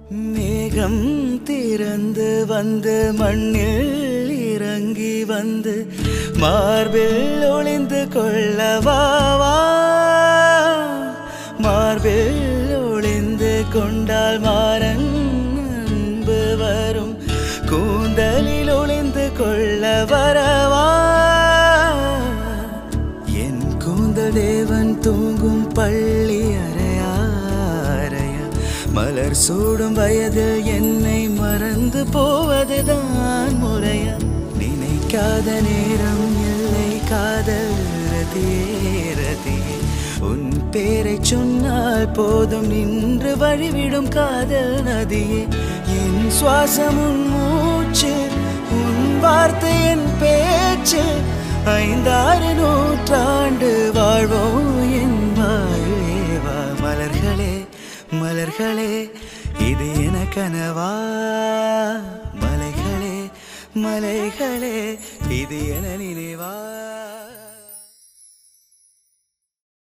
மேகம் திறந்து வந்து மண்ணில் இறங்கி வந்து மார்பில் ஒளிந்து கொள்ளவாவா. மார்பில் ஒளிந்து கொண்டால் மாறன் அன்பு வரும். கூந்தலில் ஒளிந்து கொள்ள வரவா. என் கூந்தல் தேவன் தூங்கும் பள்ளி அறையா அறையா. மலர் சூடும் வயதில் என்னை மறந்து போவதுதான் முறையா. நினைக்காத நேரம் இல்லை காதல் ரதியே ரதியே. உன் பேரை சொன்னால் போதும் நின்று வழிவிடும் காதல் நதியே. என் சுவாசம் உன் மூச்சு, உன் வார்த்தை என் பேச்சு. 5-6 நூற்றாண்டு வாழ்வோம் என் வாழ்வேவா. மலர்களே மலர்களே இது என கனவா. மலைகளே மலைகளே இது என நினைவா.